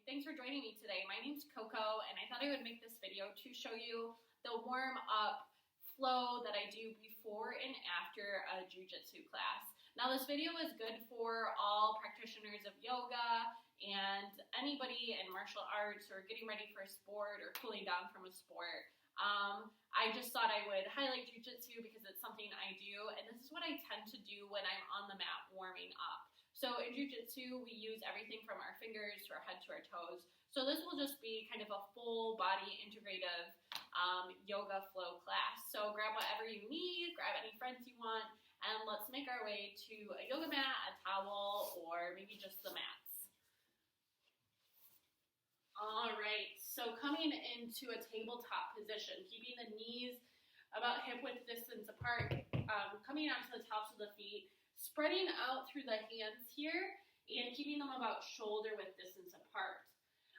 Thanks for joining me today. My name's Coco, and I thought I would make this video to show you the warm-up flow that I do before and after a jiu-jitsu class. Now, this video is good for all practitioners of yoga and anybody in martial arts or getting ready for a sport or cooling down from a sport. I just thought I would highlight jiu-jitsu because it's something I do, and this is what I tend to do when I'm on the mat warming up. So in jiu-jitsu, we use everything from our fingers to our head to our toes. So this will just be kind of a full body integrative yoga flow class. So grab whatever you need, grab any friends you want, and let's make our way to a yoga mat, a towel, or maybe just the mats. All right, so coming into a tabletop position, keeping the knees about hip width distance apart, coming onto the tops of the feet, spreading out through the hands here, and keeping them about shoulder width distance apart.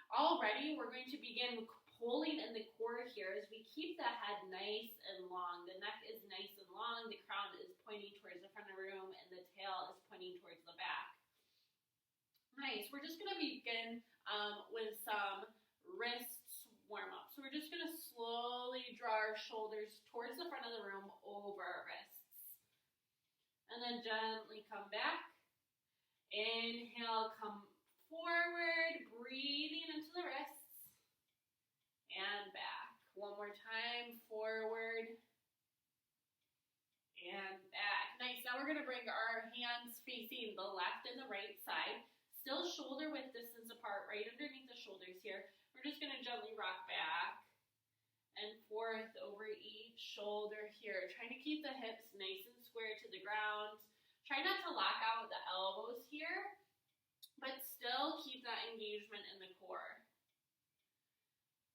Already, we're going to begin pulling in the core here as we keep the head nice and long. The neck is nice and long, the crown is pointing towards the front of the room, and the tail is pointing towards the back. Nice, we're just gonna begin with some wrists warm up. So we're just gonna slowly draw our shoulders towards the front of the room over our wrists. And then gently come back. Inhale, come forward, breathing into the wrists. And back. One more time, forward. And back. Nice, now we're gonna bring our hands facing the left and the right side. Still shoulder width distance apart, right underneath the shoulders here. We're just gonna gently rock back and forth over each shoulder here. Trying to keep the hips nice and square to the ground. Try not to lock out the elbows here, but still keep that engagement in the core.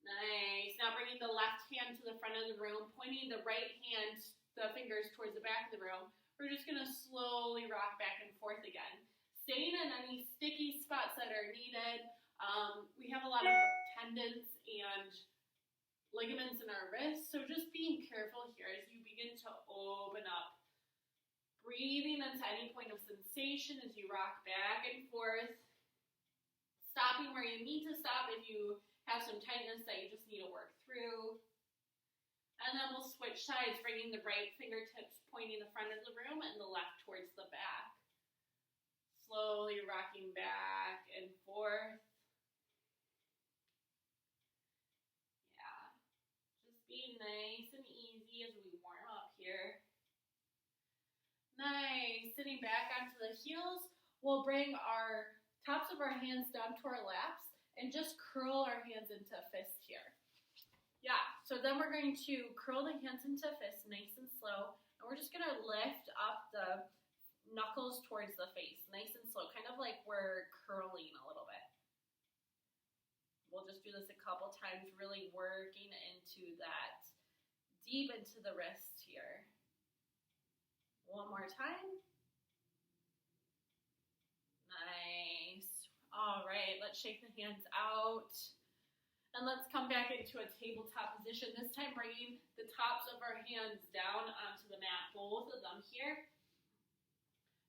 Nice. Now bringing the left hand to the front of the room, pointing the right hand, the fingers towards the back of the room. We're just gonna slowly rock back and forth again. Staying in any sticky spots that are needed. We have a lot of tendons and ligaments in our wrists, so just being careful here as you begin to open up. Breathing into any point of sensation as you rock back and forth. Stopping where you need to stop if you have some tightness that you just need to work through. And then we'll switch sides, bringing the right fingertips pointing the front of the room and the left towards the back. Slowly rocking back and forth. Yeah, just be nice and easy as we warm up here. Nice, sitting back onto the heels, we'll bring our tops of our hands down to our laps and just curl our hands into a fist here. Yeah, so then we're going to curl the hands into a fist nice and slow, and we're just gonna lift up the knuckles towards the face, nice and slow, kind of like we're curling a little bit. We'll just do this a couple times, really working into that, deep into the wrist here. One more time. Nice. All right, let's shake the hands out. And let's come back into a tabletop position, this time bringing the tops of our hands down onto the mat, both of them here.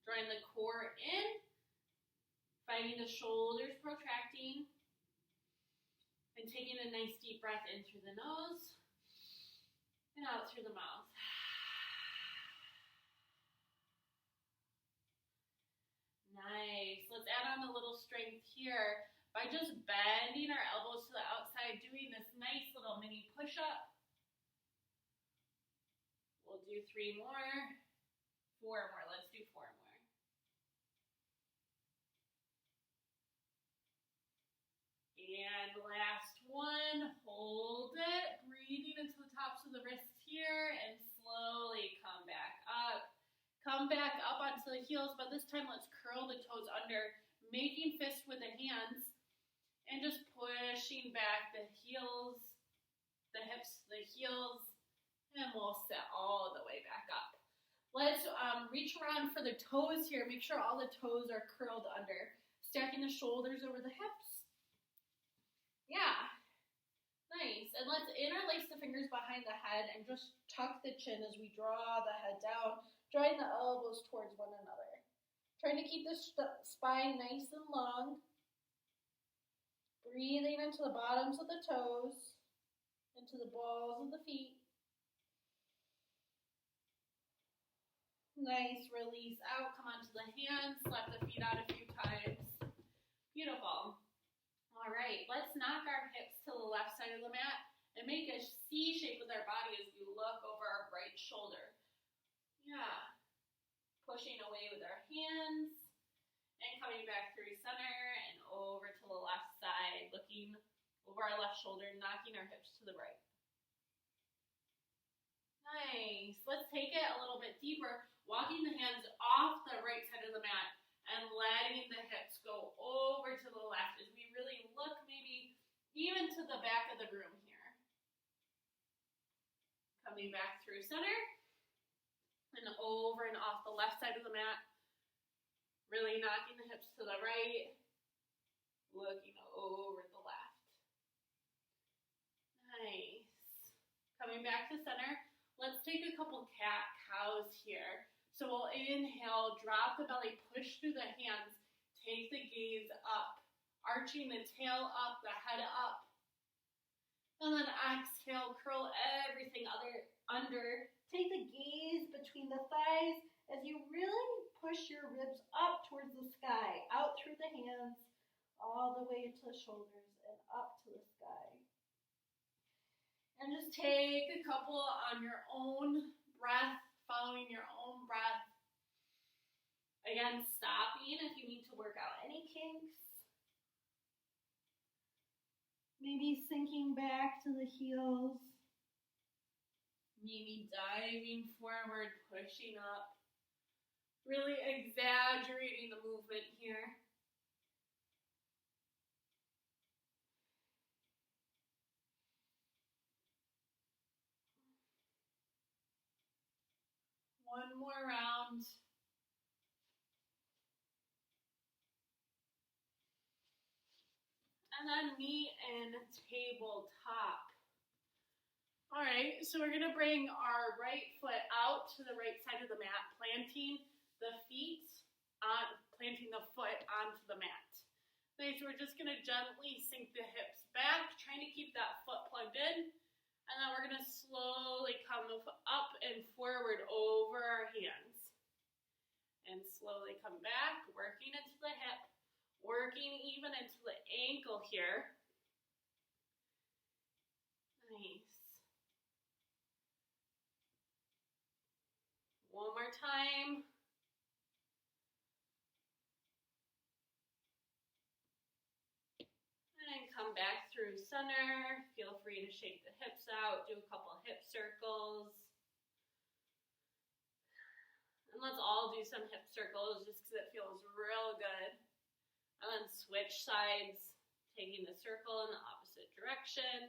Drawing the core in, finding the shoulders protracting, and taking a nice deep breath in through the nose and out through the mouth. Nice. Let's add on a little strength here by just bending our elbows to the outside, doing this nice little mini push-up. We'll do 3 more, 4 more. Let's do 4 more. And last one, hold it, breathing into the tops of the wrists here, and slowly come back up. Come back up onto the heels, but this time let's curl the toes under, making fist with the hands, and just pushing back the heels, the hips, the heels, and we'll sit all the way back up. Let's reach around for the toes here, make sure all the toes are curled under, stacking the shoulders over the hips. Yeah, nice. And let's interlace the fingers behind the head and just tuck the chin as we draw the head down, drawing the elbows towards one another. Trying to keep the spine nice and long. Breathing into the bottoms of the toes, into the balls of the feet. Nice, release out, come onto the hands, slap the feet out a few times. Beautiful. All right, let's knock our hips to the left side of the mat and make a C shape with our body as we look over our right shoulder. Yeah. Pushing away with our hands and coming back through center and over to the left side, looking over our left shoulder, knocking our hips to the right. Nice. Let's take it a little bit deeper, walking the hands off the right side of the mat and letting the hips go over to the left as we really look maybe even to the back of the room here. Coming back through center and over and off the left side of the mat. Really knocking the hips to the right, looking over the left. Nice. Coming back to center. Let's take a couple cat-cows here. So we'll inhale, drop the belly, push through the hands, take the gaze up, arching the tail up, the head up. And then exhale, curl everything under. Take the gaze between the thighs as you really push your ribs up towards the sky, out through the hands, all the way to the shoulders and up to the sky. And just take a couple on your own breath, following your own breath. Again, stopping if you need to work out any kinks. Maybe sinking back to the heels. Maybe diving forward, pushing up. Really exaggerating the movement here. One more round. And then meet in tabletop. All right, so we're gonna bring our right foot out to the right side of the mat, planting the feet on, planting the foot onto the mat. Okay, so we're just gonna gently sink the hips back, trying to keep that foot plugged in. And then we're gonna slowly come up and forward over our hands. And slowly come back, working into the hip, working even into the ankle here. Nice. One more time. And come back through center. Feel free to shake the hips out. Do a couple hip circles. And let's all do some hip circles just because it feels real good. And then switch sides, taking the circle in the opposite direction.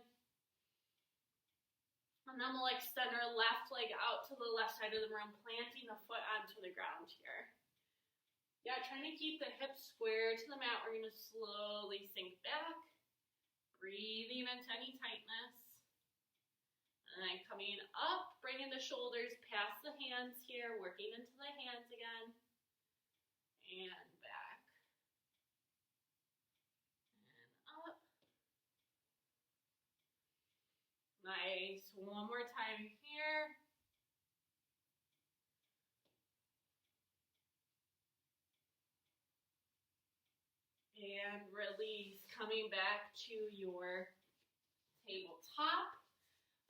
And then we'll extend our left leg out to the left side of the room, planting the foot onto the ground here. Yeah, trying to keep the hips square to the mat. We're going to slowly sink back, breathing into any tightness. And then coming up, bringing the shoulders past the hands here, working into the hands again. And back. And up. Nice. One more time here. And release. Coming back to your tabletop.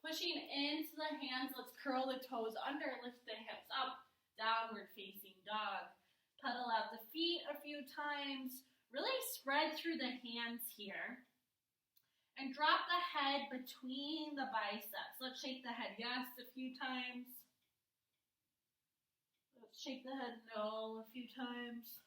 Pushing into the hands. Let's curl the toes under. Lift the hips up. Downward facing dog. Pedal out the feet a few times. Really spread through the hands here. And drop the head between the biceps. Let's shake the head yes a few times. Let's shake the head no a few times.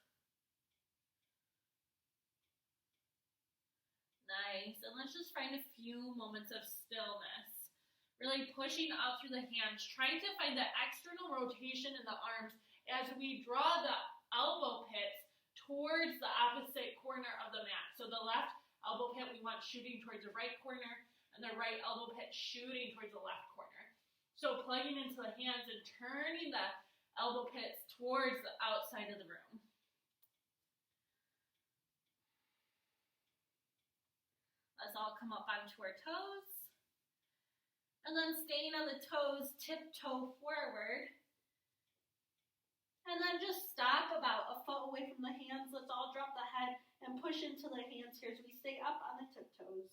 Nice. And let's just find a few moments of stillness. Really pushing out through the hands. Trying to find the external rotation in the arms as we draw the elbow pits towards the opposite corner of the mat. So the left elbow pit we want shooting towards the right corner, and the right elbow pit shooting towards the left corner. So plugging into the hands and turning the elbow pits towards the outside of the room. us all come up onto our toes. And then staying on the toes, tiptoe forward. And then just stop about a foot away from the hands. Let's all drop the head and push into the hands here as we stay up on the tiptoes.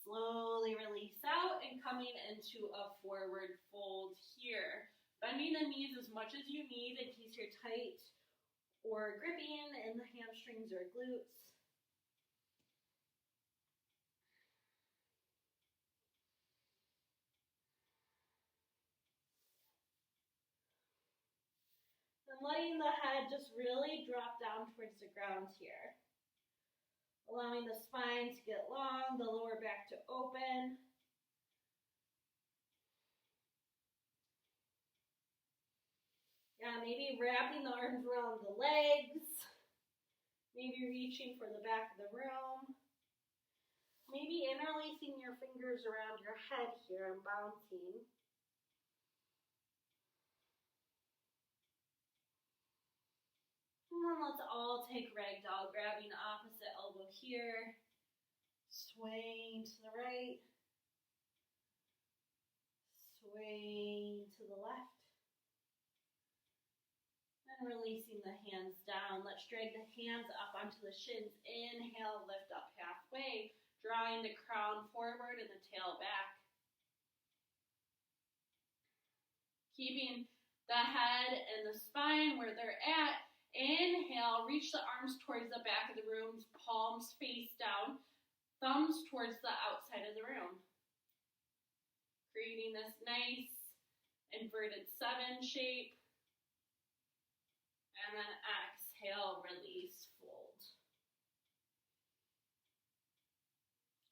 Slowly release out and coming into a forward fold here. Bending the knees as much as you need in case you're tight or gripping in the hamstrings or glutes. And letting the head just really drop down towards the ground here. Allowing the spine to get long, the lower back to open. Yeah, maybe wrapping the arms around the legs. Maybe reaching for the back of the room. Maybe interlacing your fingers around your head here and bouncing. And then let's all take ragdoll, grabbing the opposite elbow here, swaying to the right, swaying to the left, and releasing the hands down. Let's drag the hands up onto the shins. Inhale, lift up halfway, drawing the crown forward and the tail back. Keeping the head and the spine where they're at. Inhale, reach the arms towards the back of the room, palms face down, thumbs towards the outside of the room. Creating this nice inverted 7 shape. And then exhale, release, fold.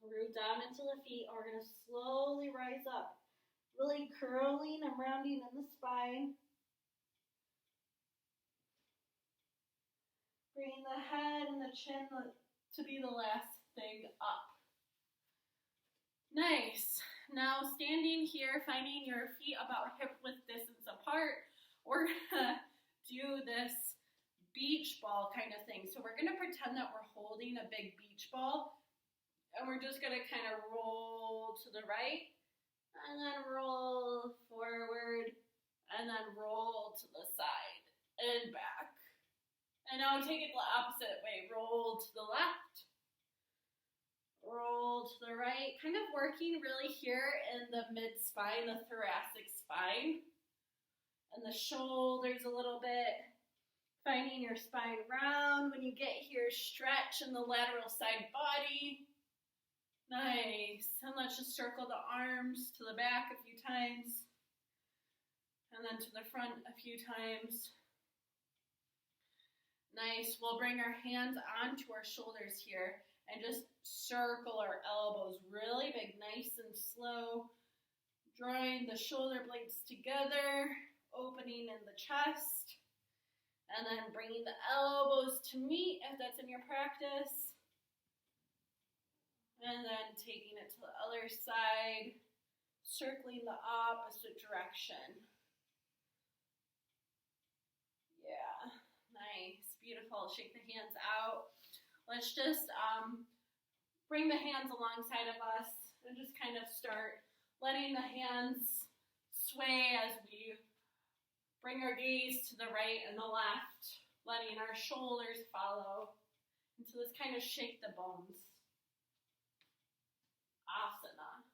Root down into the feet. We're going to slowly rise up, really curling and rounding in the spine. Bringing the head and the chin to be the last thing up. Nice. Now standing here, finding your feet about hip width distance apart, we're gonna do this beach ball kind of thing. So we're gonna pretend that we're holding a big beach ball, and we're just gonna kind of roll to the right, and then roll forward, and then roll to the side and back. And now take it the opposite way. Roll to the left. Roll to the right. Kind of working really here in the mid-spine, the thoracic spine. And the shoulders a little bit. Finding your spine round. When you get here, stretch in the lateral side body. Nice. And let's just circle the arms to the back a few times. And then to the front a few times. Nice. We'll bring our hands onto our shoulders here and just circle our elbows really big, nice and slow. Drawing the shoulder blades together, opening in the chest, and then bringing the elbows to meet if that's in your practice. And then taking it to the other side, circling the opposite direction. Yeah, nice. Beautiful. Shake the hands out. Let's just bring the hands alongside of us and just kind of start letting the hands sway as we bring our gaze to the right and the left, letting our shoulders follow into this kind of shake the bones. Asana.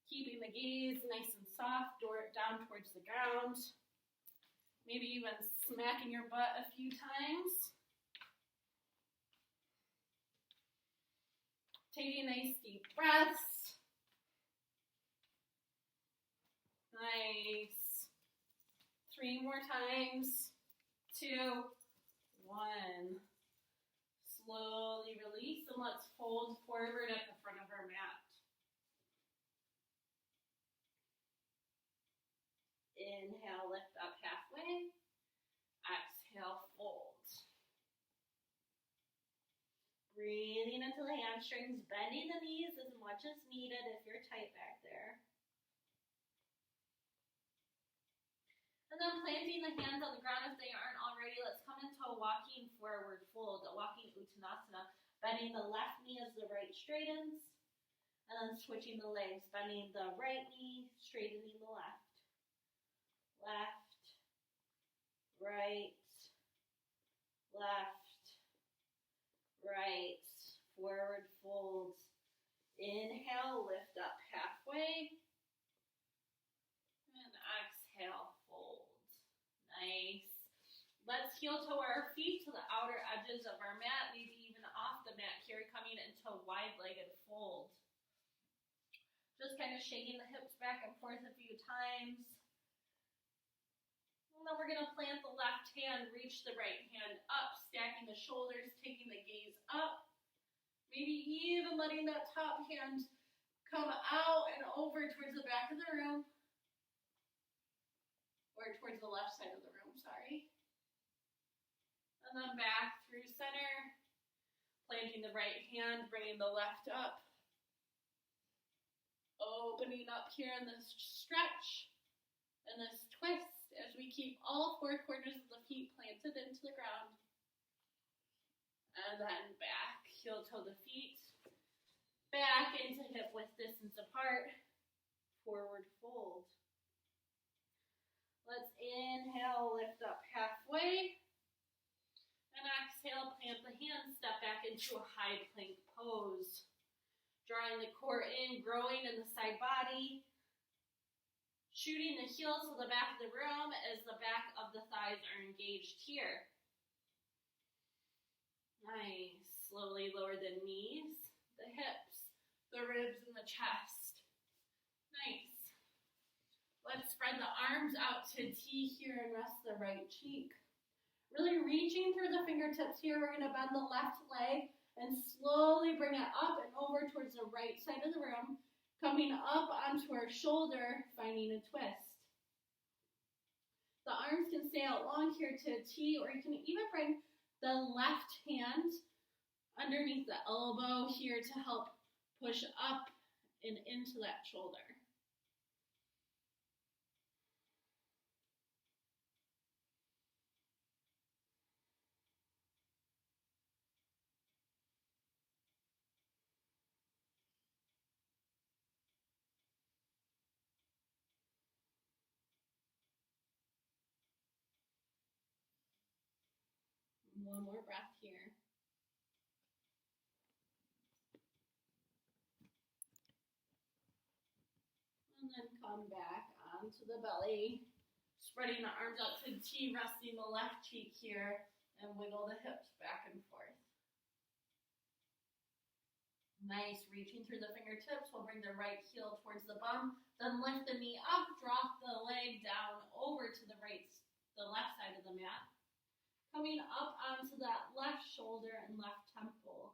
Keeping the gaze nice and soft, down towards the ground. Maybe even smacking your butt a few times. Taking nice deep breaths. Nice. 3 more times. 2, 1. Slowly release, and let's fold forward at the front of our mat. Inhale, lift up halfway. Exhale, fold. Breathing into the hamstrings, bending the knees as much as needed if you're tight back there. And then planting the hands on the ground if they aren't already. Let's come into a walking forward fold, a walking uttanasana. Bending the left knee as the right straightens. And then switching the legs, bending the right knee, straightening the left. Left, right, left, right. Forward fold. Inhale, lift up halfway. And exhale, fold. Nice. Let's heel toe our feet to the outer edges of our mat, maybe even off the mat here, coming into wide-legged fold. Just kind of shaking the hips back and forth a few times. And then we're going to plant the left hand, reach the right hand up, stacking the shoulders, taking the gaze up. Maybe even letting that top hand come out and over towards the back of the room. Or towards the left side of the room, sorry. And then back through center. Planting the right hand, bringing the left up. Opening up here in this stretch and this twist as we keep all four corners of the feet planted into the ground. And then back, heel toe the feet, back into hip width distance apart, forward fold. Let's inhale, lift up halfway, and exhale, plant the hands, step back into a high plank pose. Drawing the core in, growing in the side body. Shooting the heels to the back of the room as the back of the thighs are engaged here. Nice. Slowly lower the knees, the hips, the ribs, and the chest. Nice. Let's spread the arms out to T here and rest the right cheek. Really reaching through the fingertips here. We're going to bend the left leg and slowly bring it up and over towards the right side of the room, coming up onto our shoulder, finding a twist. The arms can stay out long here to a T, or you can even bring the left hand underneath the elbow here to help push up and into that shoulder. One more breath here. And then come back onto the belly. Spreading the arms out to T, resting the left cheek here, and wiggle the hips back and forth. Nice, reaching through the fingertips. We'll bring the right heel towards the bum, then lift the knee up, drop the leg down over to the left side of the mat. Coming up onto that left shoulder and left temple.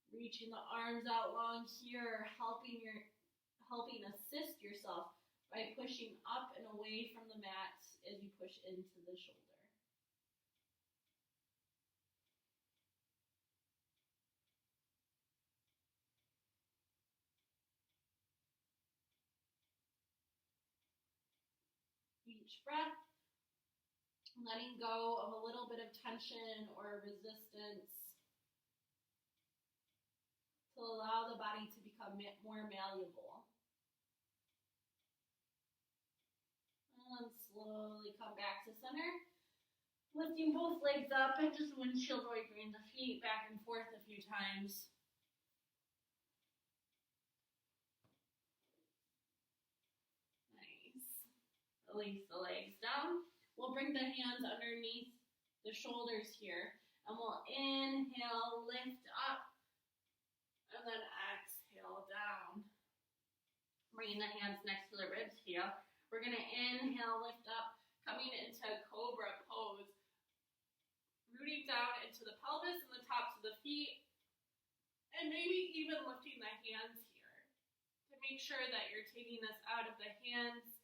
Reaching the arms out long here, helping assist yourself by pushing up and away from the mat as you push into the shoulder. Each breath, letting go of a little bit of tension or resistance to allow the body to become more malleable. And slowly come back to center. Lifting both legs up and just windshield wiping the feet back and forth a few times. Nice. Release the legs down. We'll bring the hands underneath the shoulders here. And we'll inhale, lift up. And then exhale down. Bringing the hands next to the ribs here. We're going to inhale, lift up, coming into cobra pose. Rooting down into the pelvis and the tops of the feet. And maybe even lifting the hands here to make sure that you're taking this out of the hands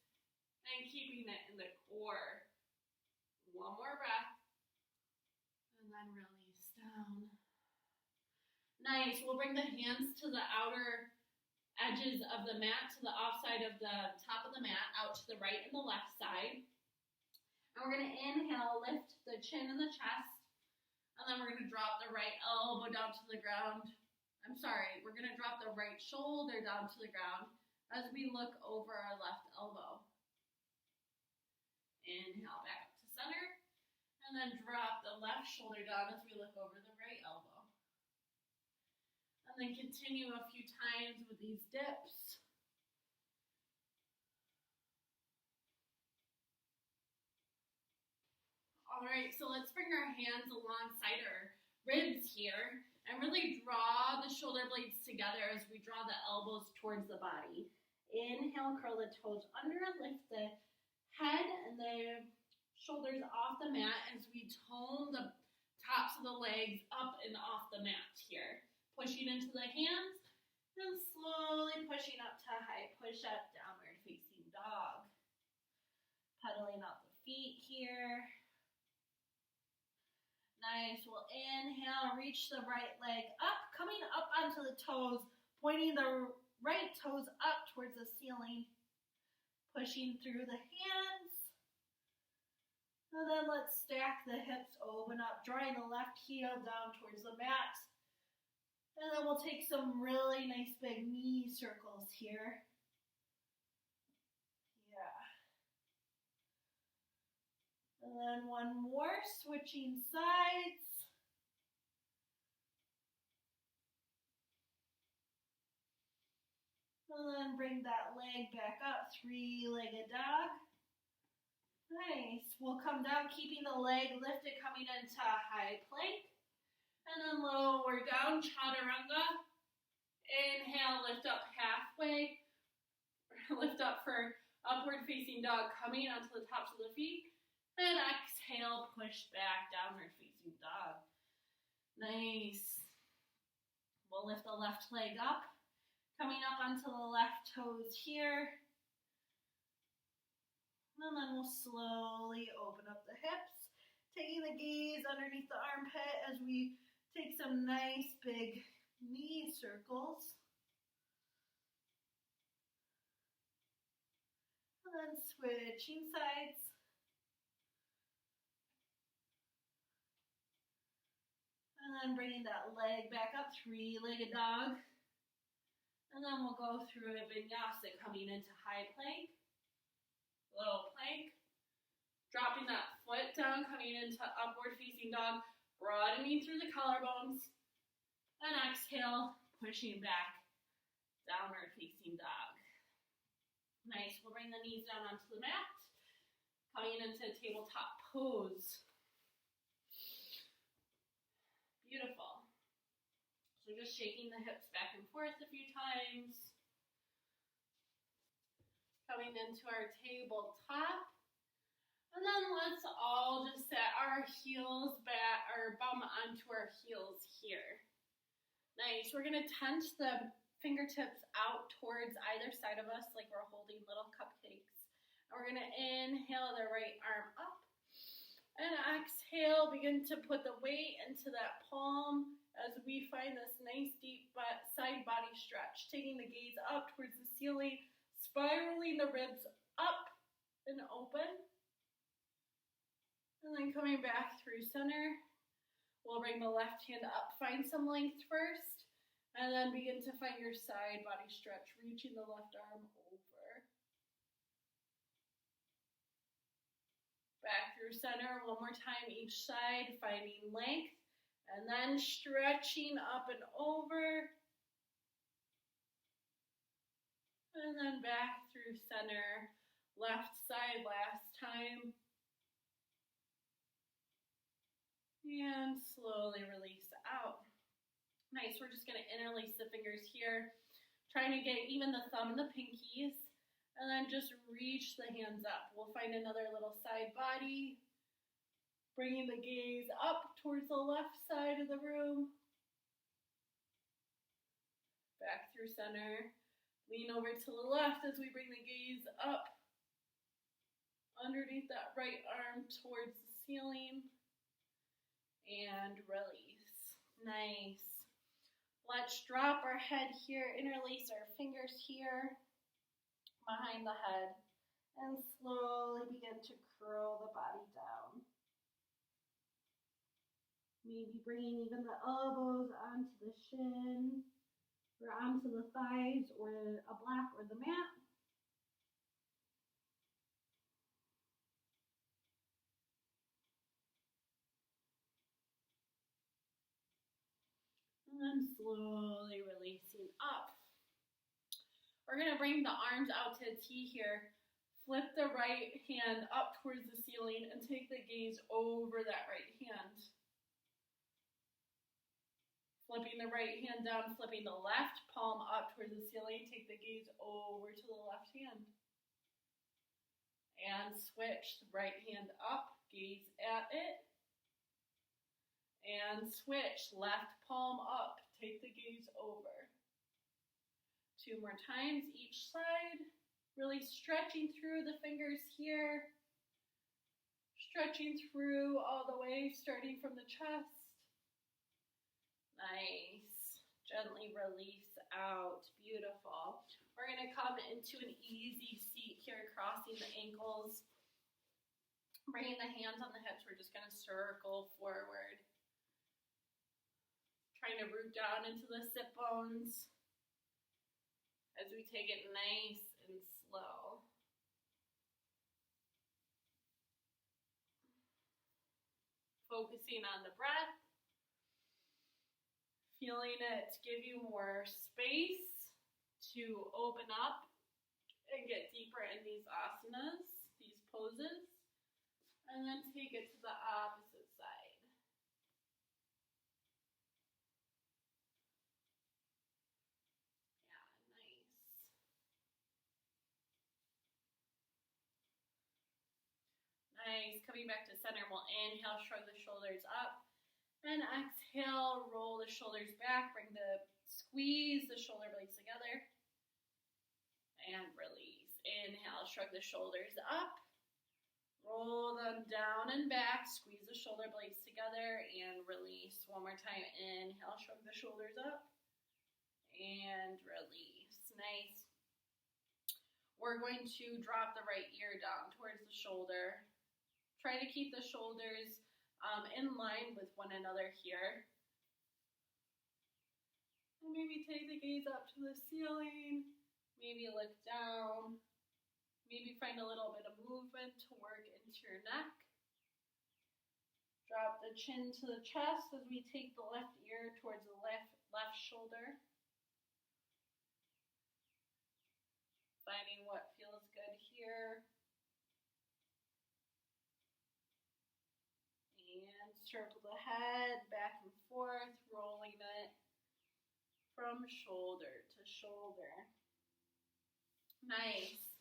and keeping it in the core. One more breath. And then release down. Nice. We'll bring the hands to the outer edges of the mat, to the offside of the top of the mat, out to the right and the left side. And we're going to inhale, lift the chin and the chest. And then we're going to drop the right elbow down to the ground. I'm sorry, we're going to drop the right shoulder down to the ground as we look over our left elbow. Inhale back up to center. And then drop the left shoulder down as we look over the right elbow. And then continue a few times with these dips. All right, so let's bring our hands alongside our ribs here and really draw the shoulder blades together as we draw the elbows towards the body. Inhale, curl the toes under, lift the head and the shoulders off the mat as we tone the tops of the legs up and off the mat here. Pushing into the hands and slowly pushing up to high push-up, downward facing dog. Pedaling out the feet here. Nice. We'll inhale, reach the right leg up, coming up onto the toes, pointing the right toes up towards the ceiling. Pushing through the hands. And then let's stack the hips, open up, drawing the left heel down towards the mat. And then we'll take some really nice big knee circles here. Yeah. And then one more, switching sides. And then bring that leg back up, three-legged dog. Nice. We'll come down, keeping the leg lifted, coming into high plank. And then lower down, chaturanga. Inhale, lift up halfway. Lift up for upward facing dog, coming onto the tops of the feet. And exhale, push back, downward facing dog. Nice. We'll lift the left leg up, coming up onto the left toes here. And then we'll slowly open up the hips, taking the gaze underneath the armpit as we take some nice big knee circles. And then switching sides. And then bringing that leg back up, three-legged dog. And then we'll go through a vinyasa, coming into high plank. Low plank. Dropping that foot down, coming into upward facing dog, broadening through the collarbones. And exhale, pushing back, downward facing dog. Nice. We'll bring the knees down onto the mat, coming into tabletop pose. Beautiful. So just shaking the hips back and forth a few times. Coming into our tabletop. And then let's all just set our heels back, or bum onto our heels here. Nice. We're going to tense the fingertips out towards either side of us like we're holding little cupcakes. And we're going to inhale the right arm up. And exhale, begin to put the weight into that palm as we find this nice deep side body stretch. Taking the gaze up towards the ceiling, spiraling the ribs up and open. And then coming back through center. We'll bring the left hand up, find some length first, and then begin to find your side body stretch, reaching the left arm over. Back through center, one more time each side, finding length, and then stretching up and over. And then back through center, left side last time. And slowly release out. Nice, we're just going to interlace the fingers here, trying to get even the thumb and the pinkies, and then just reach the hands up. We'll find another little side body, bringing the gaze up towards the left side of the room. Back through center, lean over to the left as we bring the gaze up, underneath that right arm towards the ceiling. And release. Nice. Let's drop our head here, interlace our fingers here behind the head, and slowly begin to curl the body down. Maybe bringing even the elbows onto the shin or onto the thighs or a block or the mat. And then slowly releasing up. We're going to bring the arms out to a T here. Flip the right hand up towards the ceiling and take the gaze over that right hand. Flipping the right hand down, flipping the left palm up towards the ceiling. Take the gaze over to the left hand. And switch the right hand up, gaze at it. And switch, left palm up, take the gaze over. 2 more times each side. Really stretching through the fingers here. Stretching through all the way, starting from the chest. Nice. Gently release out. Beautiful. We're going to come into an easy seat here, crossing the ankles. Bringing the hands on the hips, we're just going to circle forward. Trying to root down into the sit bones as we take it nice and slow. Focusing on the breath. Feeling it give you more space to open up and get deeper in these asanas, these poses, and then take it to the opposite side. Yeah, nice. Nice. Coming back to center, we'll inhale, shrug the shoulders up. And exhale, roll the shoulders back, squeeze the shoulder blades together, and release. Inhale, shrug the shoulders up, roll them down and back, squeeze the shoulder blades together, and release. One more time, inhale, shrug the shoulders up, and release. Nice. We're going to drop the right ear down towards the shoulder. Try to keep the shoulders in line with one another here. And maybe take the gaze up to the ceiling. Maybe look down. Maybe find a little bit of movement to work into your neck. Drop the chin to the chest as we take the left ear towards the left shoulder. Finding what feels good here. Circle the head back and forth, rolling it from shoulder to shoulder. Nice.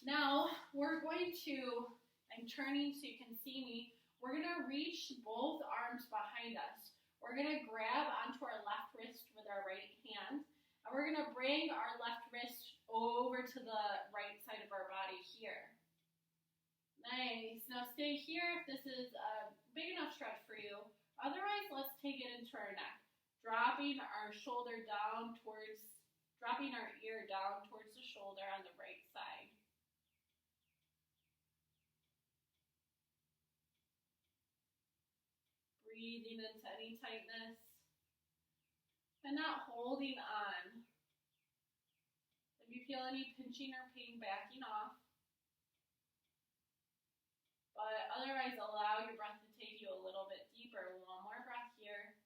Now we're going to, I'm turning so you can see me, we're going to reach both arms behind us. We're going to grab onto our left wrist with our right hand, and we're going to bring our left wrist over to the right side of our body here. Nice. Now stay here if this is a big enough stretch for you. Otherwise, let's take it into our neck. Dropping our ear down towards the shoulder on the right side. Breathing into any tightness. And not holding on. If you feel any pinching or pain, backing off. But otherwise, allow your breath to take you a little bit deeper. One more breath here.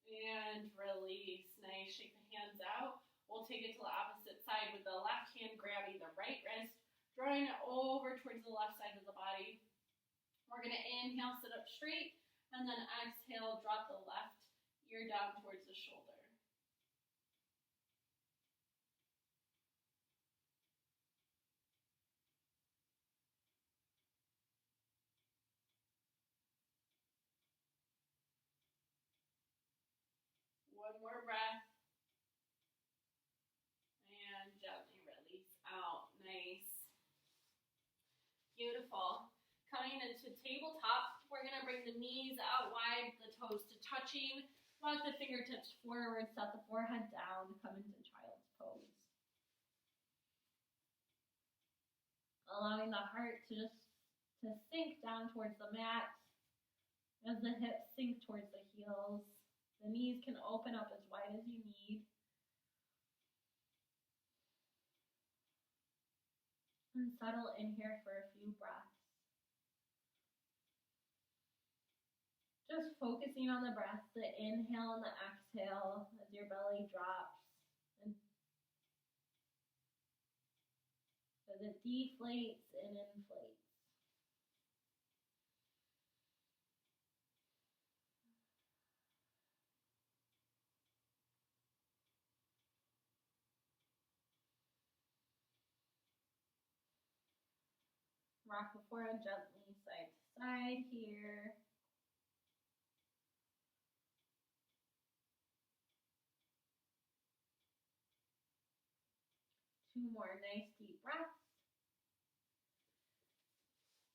And release. Nice. Shake the hands out. We'll take it to the opposite side with the left hand grabbing the right wrist, drawing it over towards the left side of the body. We're going to inhale, sit up straight, and then exhale, drop the left ear down towards the shoulder. One more breath. And gently release out. Nice. Beautiful. Coming into tabletop, we're going to bring the knees out wide, the toes to touching. Walk the fingertips forward, set the forehead down, come into child's pose. Allowing the heart to sink down towards the mat. As the hips sink towards the heels, the knees can open up as wide as you need. And settle in here for a few breaths. Just focusing on the breath, the inhale and the exhale as your belly drops. And as it deflates and inflates. Rock the forehead gently side to side here. Two more nice deep breaths.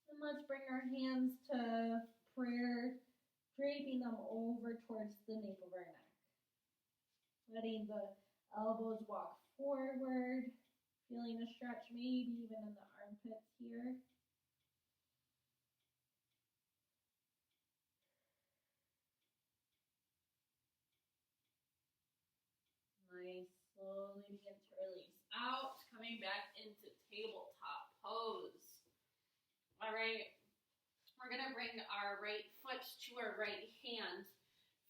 And let's bring our hands to prayer, draping them over towards the nape of our neck. Letting the elbows walk forward, feeling a stretch maybe even in the armpits here. Nice, slowly begin to release out, coming back into tabletop pose. All right, we're gonna bring our right foot to our right hand,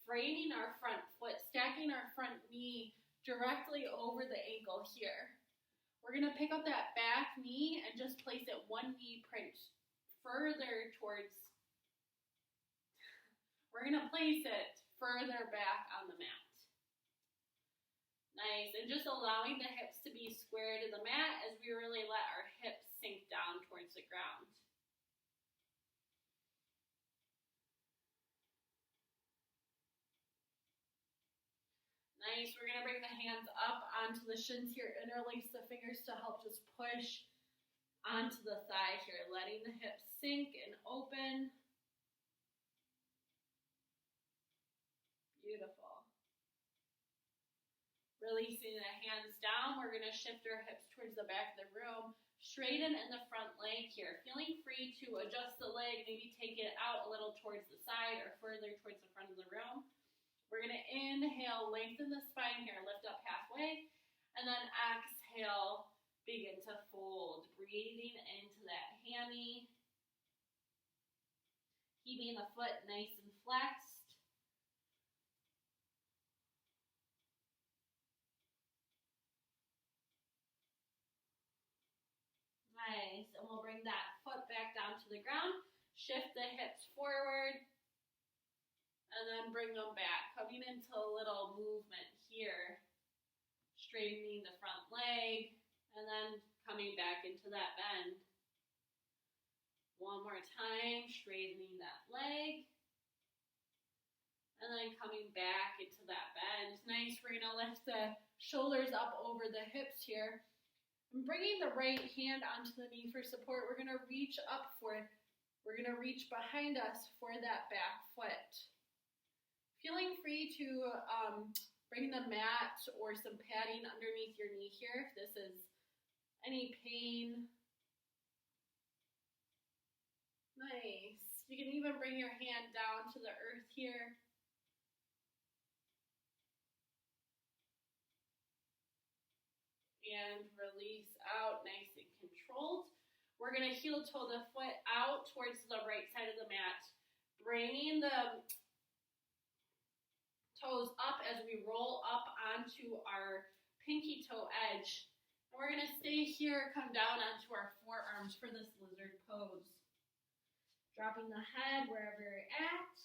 framing our front foot, stacking our front knee directly over the ankle here. We're gonna pick up that back knee and just place it one knee print further towards, we're gonna place it further back on the mat. Nice, and just allowing the hips to be square to the mat as we really let our hips sink down towards the ground. Nice, we're gonna bring the hands up onto the shins here, interlace the fingers to help just push onto the thigh here, letting the hips sink and open. Beautiful. Releasing the hands down, we're going to shift our hips towards the back of the room, straighten in the front leg here, feeling free to adjust the leg, maybe take it out a little towards the side or further towards the front of the room. We're going to inhale, lengthen the spine here, lift up halfway, and then exhale, begin to fold, breathing into that hammy, keeping the foot nice and flexed. Nice, and we'll bring that foot back down to the ground, shift the hips forward, and then bring them back, coming into a little movement here, straightening the front leg, and then coming back into that bend. One more time, straightening that leg, and then coming back into that bend. Nice, we're gonna lift the shoulders up over the hips here. And bringing the right hand onto the knee for support, we're going to reach up for it. We're going to reach behind us for that back foot. Feeling free to bring the mat or some padding underneath your knee here if this is any pain. Nice. You can even bring your hand down to the earth here. And release out, nice and controlled. We're going to heel toe the foot out towards the right side of the mat, bringing the toes up as we roll up onto our pinky toe edge. And we're going to stay here, come down onto our forearms for this lizard pose. Dropping the head wherever you're at.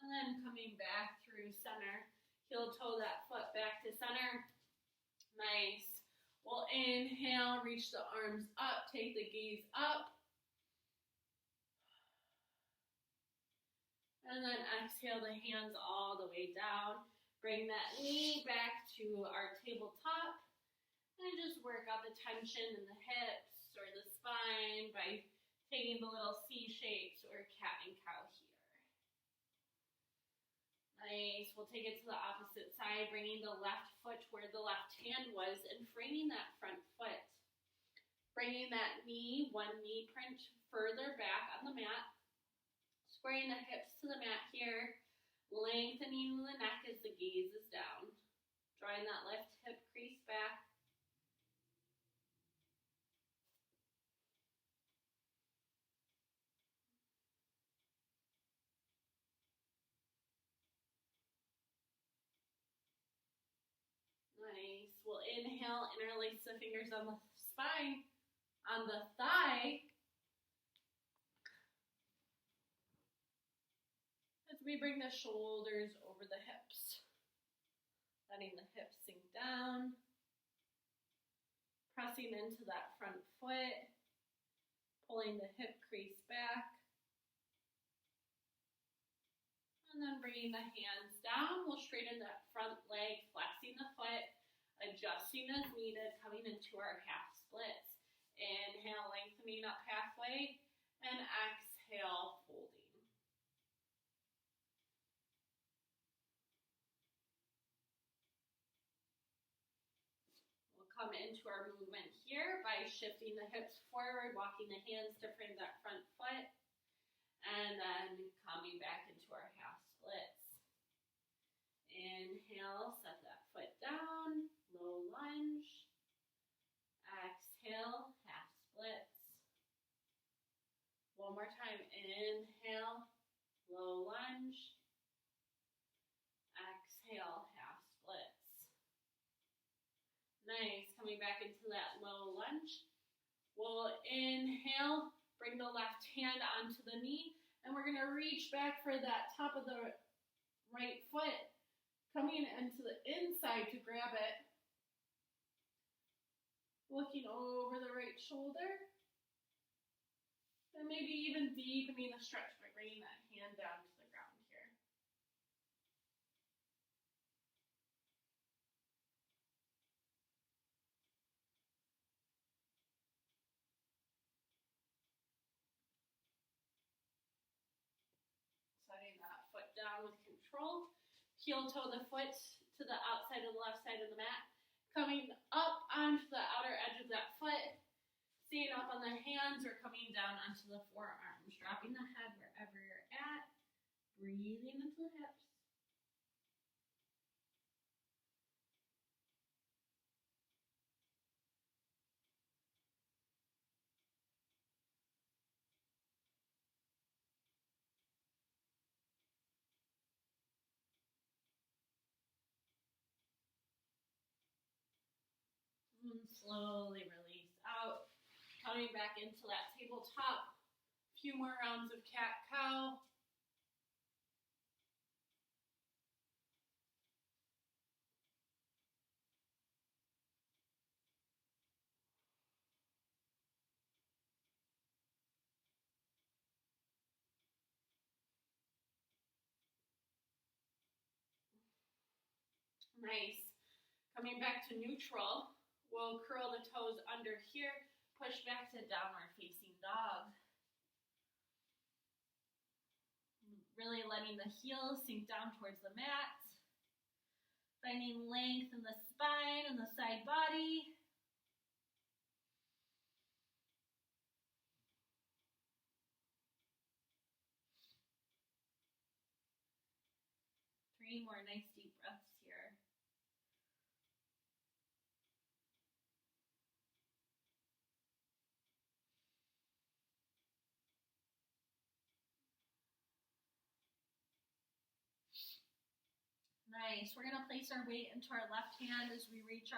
And then coming back through center, heel toe that foot back to center. Nice. We'll inhale, reach the arms up, take the gaze up. And then exhale the hands all the way down. Bring that knee back to our tabletop. And just work out the tension in the hips or the spine by Taking the little C shapes or cat and cow here. Nice. We'll take it to the opposite side, bringing the left foot where the left hand was and framing that front foot. Bringing that knee, one knee print further back on the mat. Squaring the hips to the mat here. Lengthening the neck as the gaze is down. Drawing that left hip crease back. Nice. We'll inhale, interlace the fingers on the spine, on the thigh. As we bring the shoulders over the hips. Letting the hips sink down. Pressing into that front foot. Pulling the hip crease back. And then bringing the hands down. We'll straighten that front leg, flexing the foot, adjusting as needed, coming into our half splits. Inhale, lengthening up halfway, and exhale, folding. We'll come into our movement here by shifting the hips forward, walking the hands to frame that front foot, and then coming back into our half splits. Inhale, set that foot down, low lunge. Exhale, half splits. One more time, inhale, low lunge. Exhale, half splits. Nice, coming back into that low lunge. We'll inhale, bring the left hand onto the knee, and we're gonna reach back for that top of the right foot, coming into the inside to grab it. Looking over the right shoulder. And maybe even deepening the stretch by bringing that hand down to the ground here. Setting that foot down with control. Heel toe the foot to the outside of the left side of the mat. Coming up onto the outer edge of that foot. Staying up on the hands or coming down onto the forearms. Dropping the head wherever you're at. Breathing into the hips. And slowly release out. Coming back into that tabletop. A few more rounds of cat-cow. Nice. Coming back to neutral. We'll curl the toes under here. Push back to downward facing dog. Really letting the heels sink down towards the mat. Finding length in the spine and the side body. Three more nice deep breaths here. Nice. We're going to place our weight into our left hand as we reach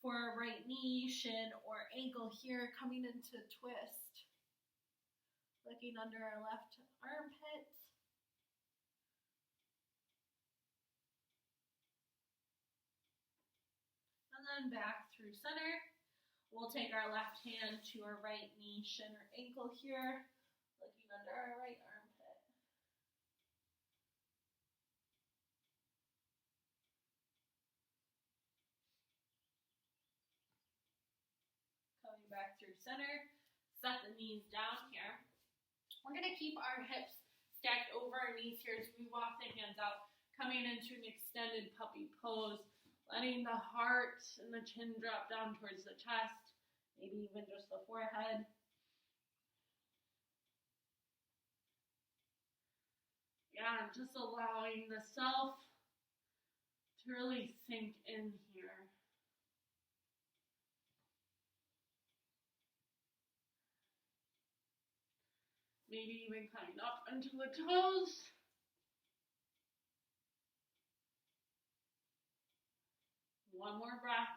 for our right knee, shin, or ankle here, coming into twist. Looking under our left armpit. And then back through center. We'll take our left hand to our right knee, shin, or ankle here. Looking under our right armpit. Back through center, set the knees down here. We're going to keep our hips stacked over our knees here as we walk the hands out, coming into an extended puppy pose, letting the heart and the chin drop down towards the chest, maybe even just the forehead. Yeah, just allowing the self to really sink in here. Maybe even coming up into the toes. One more breath.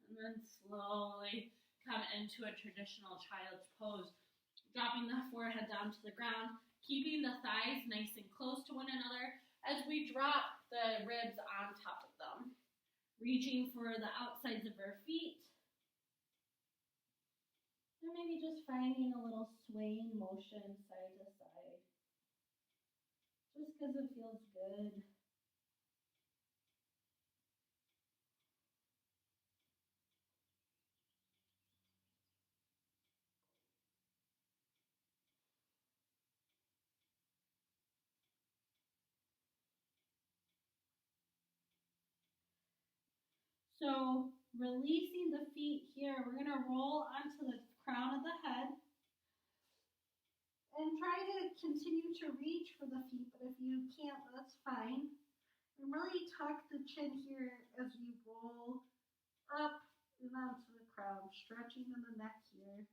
And then slowly come into a traditional child's pose. Dropping the forehead down to the ground, keeping the thighs nice and close to one another as we drop the ribs on top of them. Reaching for the outsides of our feet. And maybe just finding a little swaying motion side to side. Just because it feels good. So releasing the feet here, we're going to roll onto the crown of the head. And try to continue to reach for the feet, but if you can't, that's fine. And really tuck the chin here as you roll up and onto the crown, stretching in the neck here.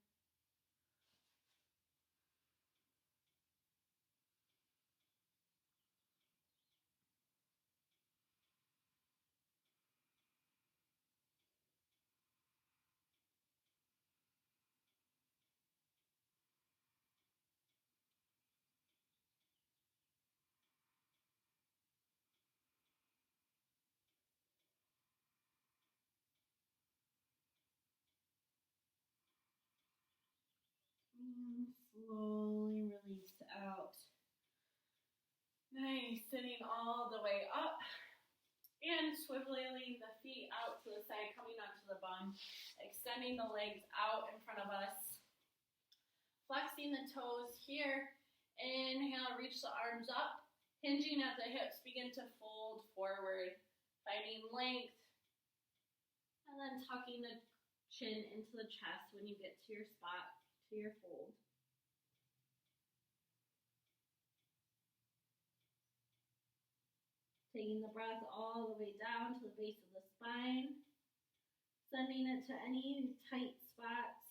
And slowly release out. Nice, sitting all the way up. And swiveling the feet out to the side, coming onto the bum. Extending the legs out in front of us. Flexing the toes here. Inhale, reach the arms up. Hinging at the hips, begin to fold forward. Finding length. And then tucking the chin into the chest when you get to your spot, to your fold. Taking the breath all the way down to the base of the spine. Sending it to any tight spots.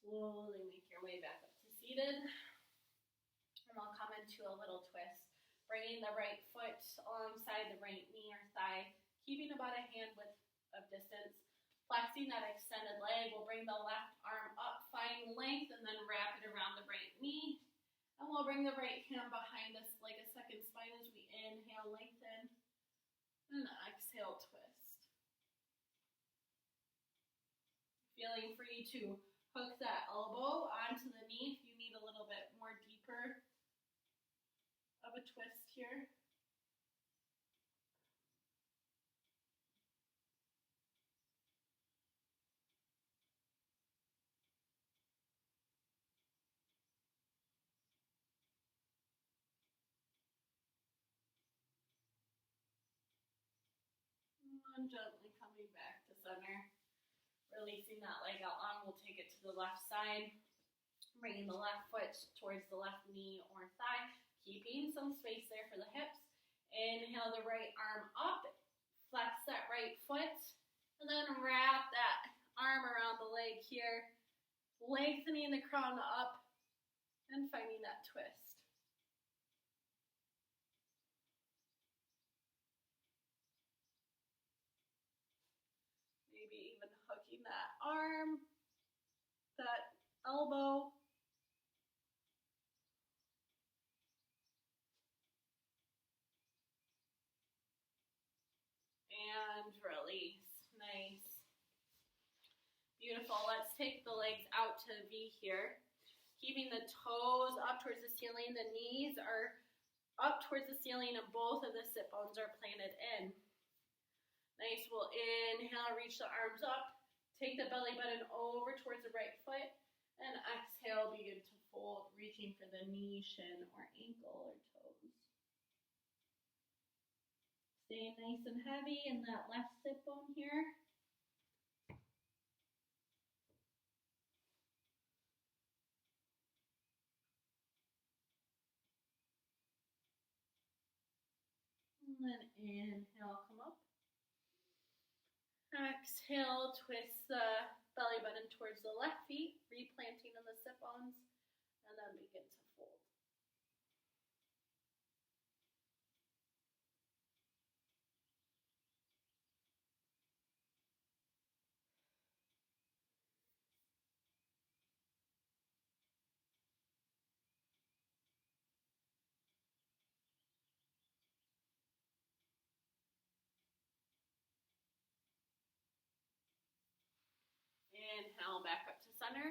Slowly make your way back up to seated. And we'll come into a little twist. Bringing the right foot alongside the right knee or thigh. Keeping about a hand width of distance. Flexing that extended leg. We'll bring the left arm up. Find length and then wrap it around the right knee. And we'll bring the right hand behind us like a second spine as we inhale, lengthen. And exhale, twist. Feeling free to hook that elbow onto the knee if you need a little bit more deeper of a twist here. And gently coming back to center. Releasing that leg out long, we'll take it to the left side. Bringing the left foot towards the left knee or thigh. Keeping some space there for the hips. Inhale the right arm up. Flex that right foot. And then wrap that arm around the leg here. Lengthening the crown up. And finding that twist. Maybe even hooking that arm, that elbow. And release. Nice. Beautiful. Let's take the legs out to V here. Keeping the toes up towards the ceiling. The knees are up towards the ceiling and both of the sit bones are planted in. Nice. We'll inhale, reach the arms up. Take the belly button over towards the right foot. And exhale, begin to fold, reaching for the knee, shin, or ankle or toes. Stay nice and heavy in that left sit bone here. And then inhale, come up. Exhale, twist the belly button towards the left feet, replanting in the sit bones, and then begin to fold. Inhale, back up to center.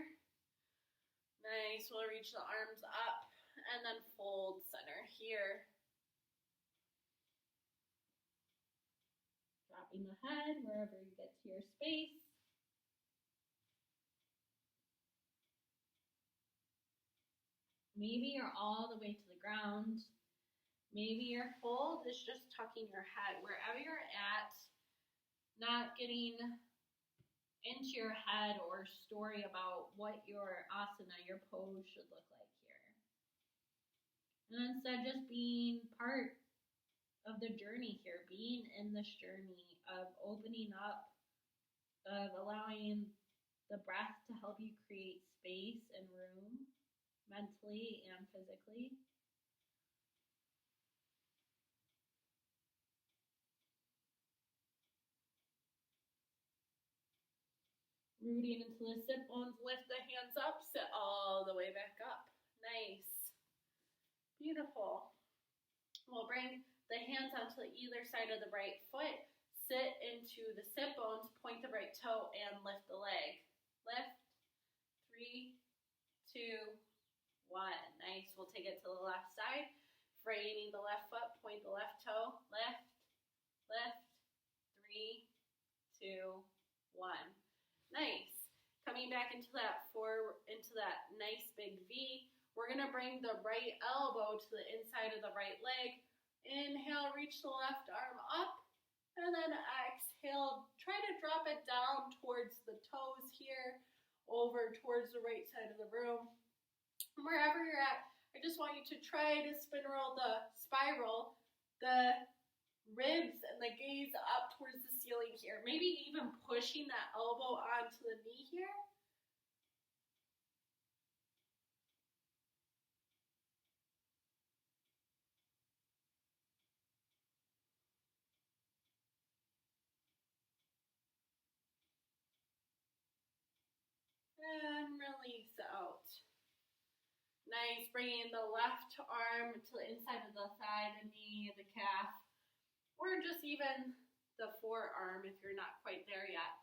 Nice, we'll reach the arms up and then fold center here. Dropping the head wherever you get to your space. Maybe you're all the way to the ground. Maybe your fold is just tucking your head. Wherever you're at, not getting into your head or story about what your asana, your pose should look like here. And instead just being part of the journey here, being in this journey of opening up, of allowing the breath to help you create space and room, mentally and physically. Rooting into the sit bones, lift the hands up, sit all the way back up. Nice. Beautiful. We'll bring the hands onto either side of the right foot, sit into the sit bones, point the right toe, and lift the leg. Lift. 3, 2, 1. Nice. We'll take it to the left side, framing the left foot, point the left toe, lift, lift. 3, 2, 1. Nice. Coming back into that nice big V. We're going to bring the right elbow to the inside of the right leg. Inhale, reach the left arm up. And then exhale, try to drop it down towards the toes here, over towards the right side of the room. Wherever you're at, I just want you to try to spiral the ribs and the gaze up towards the ceiling here. Maybe even pushing that elbow onto the knee here. And release out. Nice, bringing the left arm to the inside of the thigh, the knee, the calf, or just even the forearm if you're not quite there yet.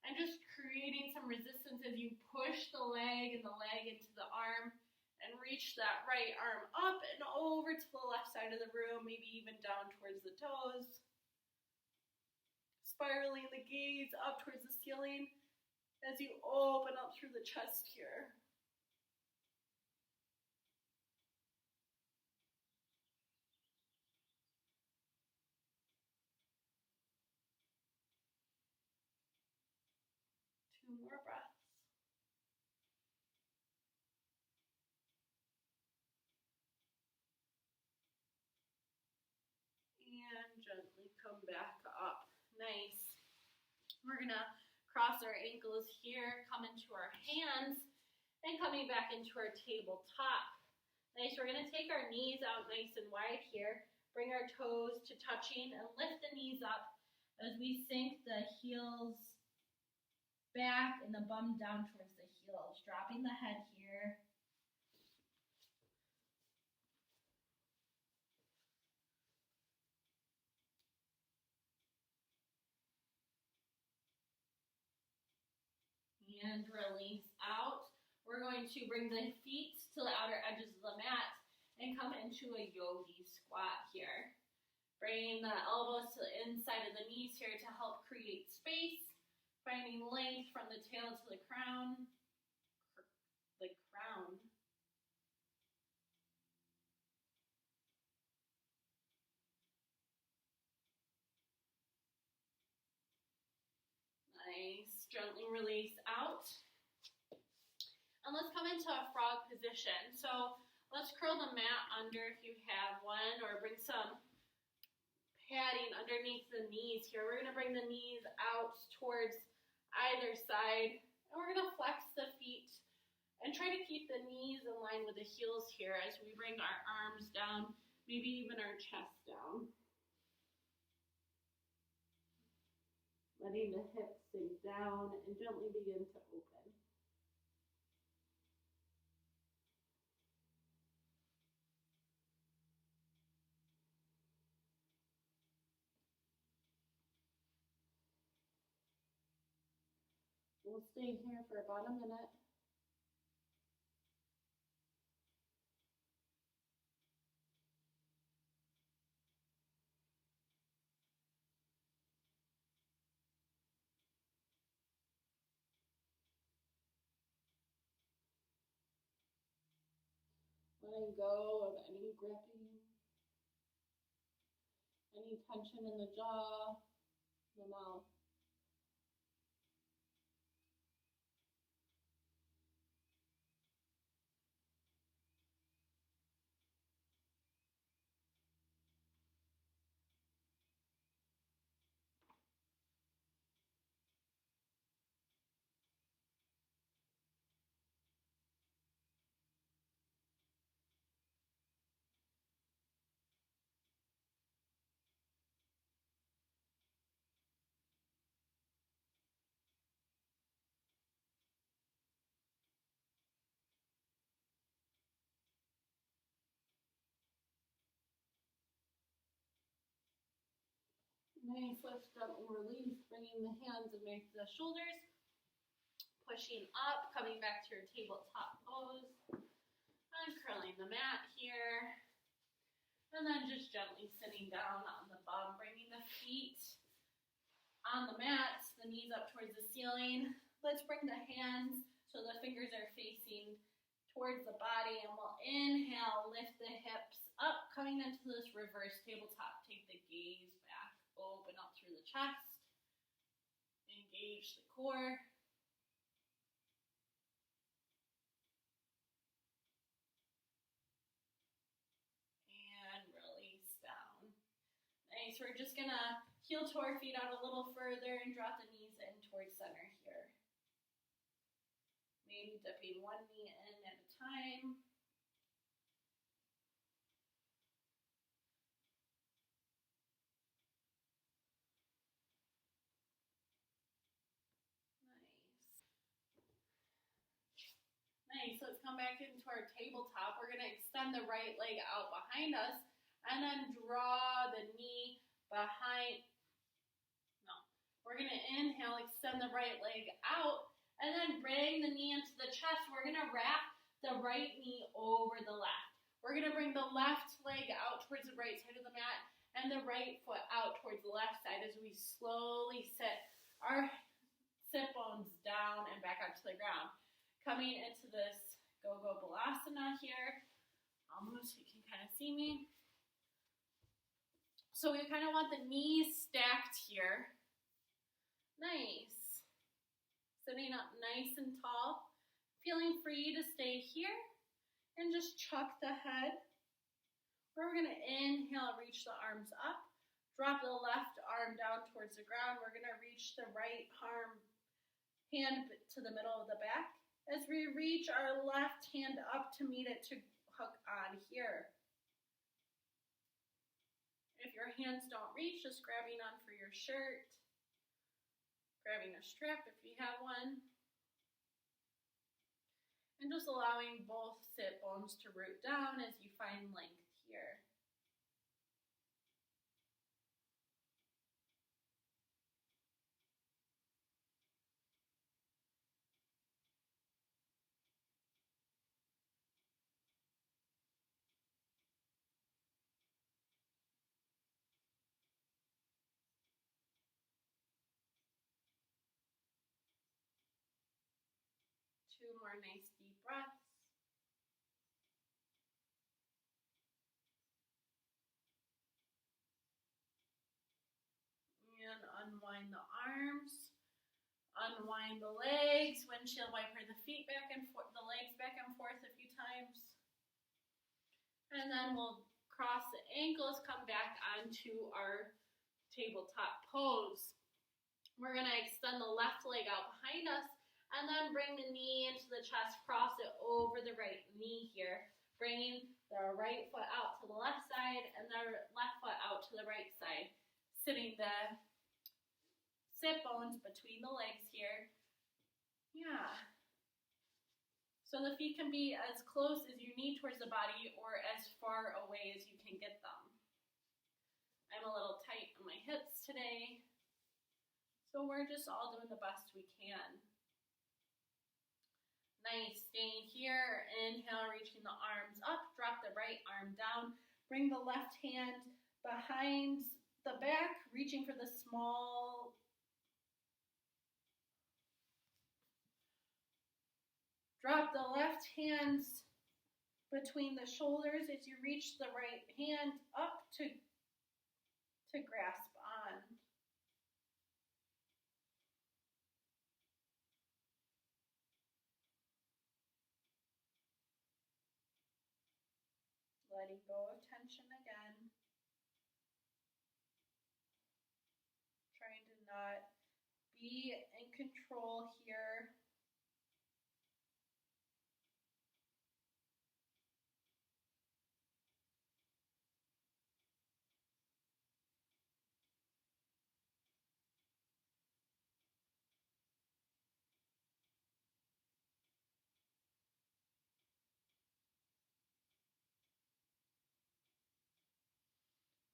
And just creating some resistance as you push the leg and the leg into the arm and reach that right arm up and over to the left side of the room, maybe even down towards the toes. Spiraling the gaze up towards the ceiling as you open up through the chest here. Two more breaths. And gently come back up. Nice. We're going to cross our ankles here, come into our hands, and coming back into our tabletop. Nice. We're going to take our knees out nice and wide here, bring our toes to touching, and lift the knees up as we sink the heels back and the bum down towards the heels, dropping the head here. And release out. We're going to bring the feet to the outer edges of the mat and come into a yogi squat here. Bringing the elbows to the inside of the knees here to help create space. Finding length from the tail to the crown. Nice. Gently release out. And let's come into a frog position. So let's curl the mat under if you have one, or bring some padding underneath the knees here. We're going to bring the knees out towards either side. And we're going to flex the feet and try to keep the knees in line with the heels here as we bring our arms down, maybe even our chest down. Letting the hips sink down and gently begin to open. We'll stay here for about a minute. Letting go of any gripping, any tension in the jaw, the mouth. Nice, let's gently release, bringing the hands underneath the shoulders, pushing up, coming back to your tabletop pose, uncurling the mat here, and then just gently sitting down on the bum, bringing the feet on the mat, the knees up towards the ceiling. Let's bring the hands so the fingers are facing towards the body, and we'll inhale, lift the hips up, coming into this reverse tabletop. Take the gaze back. Open up through the chest, engage the core, and release down. Nice, we're just gonna heel to our feet out a little further and drop the knees in towards center here. Maybe dipping one knee in at a time. Nice, let's come back into our tabletop. We're gonna extend the right leg out behind us and then draw the knee behind. No, we're gonna inhale, extend the right leg out, and then bring the knee into the chest. We're gonna wrap the right knee over the left. We're gonna bring the left leg out towards the right side of the mat and the right foot out towards the left side as we slowly sit our sit bones down and back up to the ground. Coming into this go-go balasana here. Almost, you can kind of see me. So we kind of want the knees stacked here. Nice. Sitting up nice and tall. Feeling free to stay here and just chuck the head. We're going to inhale, reach the arms up. Drop the left arm down towards the ground. We're going to reach the right hand to the middle of the back. As we reach our left hand up to meet it to hook on here. If your hands don't reach, just grabbing on for your shirt, grabbing a strap if you have one, and just allowing both sit bones to root down as you find length here. more nice deep breaths. And unwind the arms. Unwind the legs. Windshield wiper the feet back and forth, the legs back and forth a few times. And then we'll cross the ankles, come back onto our tabletop pose. We're going to extend the left leg out behind us and then bring the knee into the chest, cross it over the right knee here, bringing the right foot out to the left side and the left foot out to the right side, sitting the sit bones between the legs here. Yeah. So the feet can be as close as you need towards the body or as far away as you can get them. I'm a little tight on my hips today, so we're just all doing the best we can. Nice, staying here. Inhale, reaching the arms up, drop the right arm down, bring the left hand behind the back, reaching for the small drop the left hand between the shoulders as you reach the right hand up to grasp on. Letting go of tension again. Trying to not be in control here.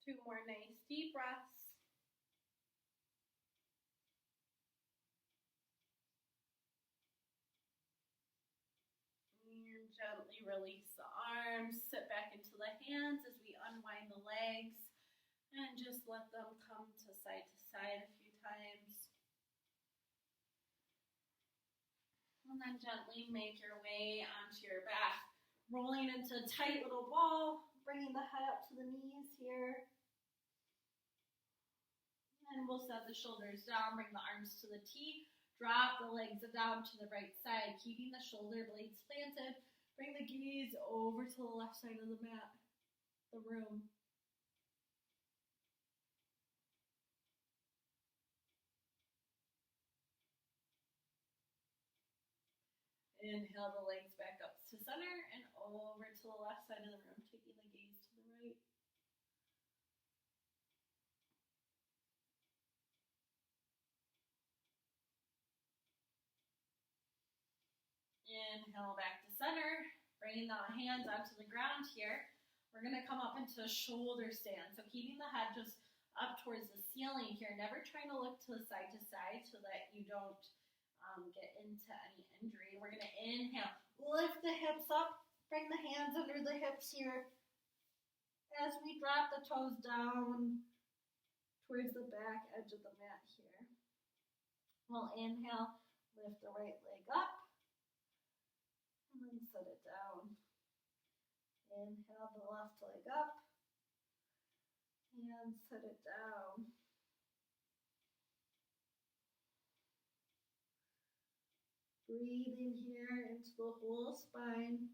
Two more nice deep breaths. And gently release the arms, sit back into the hands as we unwind the legs and just let them come to side a few times. And then gently make your way onto your back, rolling into a tight little ball, bringing the head up to the knees here. And we'll set the shoulders down, bring the arms to the T, drop the legs down to the right side, keeping the shoulder blades planted. Bring the gaze over to the left side of the mat, the room. Inhale the legs back up to center and over to the left side of the room, taking the gaze to the right. Inhale back to center, bringing the hands onto the ground here. We're going to come up into a shoulder stand. So keeping the head just up towards the ceiling here, never trying to look to the side so that you don't get into any injury. We're going to inhale, lift the hips up, bring the hands under the hips here as we drop the toes down towards the back edge of the mat here. We'll inhale, lift the right leg up, and then set it down. Inhale the left leg up, and set it down. Breathing here into the whole spine.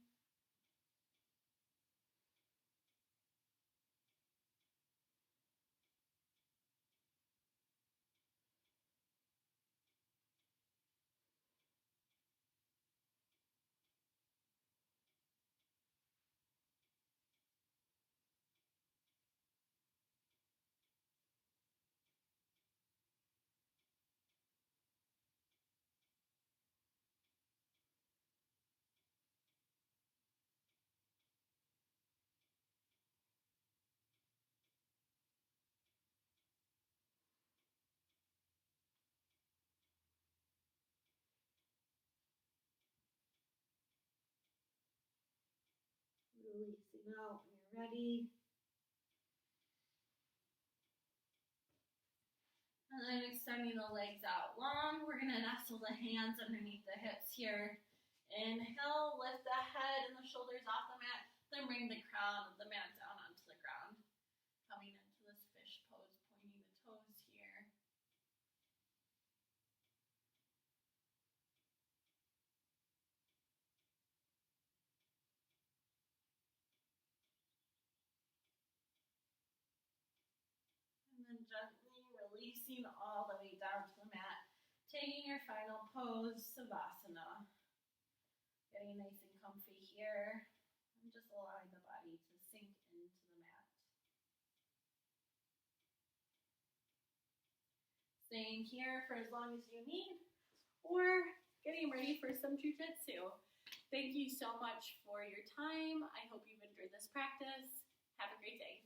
Releasing out when you're ready. And then extending the legs out long. We're going to nestle the hands underneath the hips here. Inhale, lift the head and the shoulders off the mat. Then bring the crown of the mat down onto the ground. Coming into this fish pose, pointing the toes here. And then gently releasing all the way down to the mat. Taking your final pose, Savasana. Getting nice and comfy here. And just allowing the body to sink into the mat. Staying here for as long as you need, or getting ready for some jujitsu. Thank you so much for your time. I hope you've enjoyed this practice. Have a great day.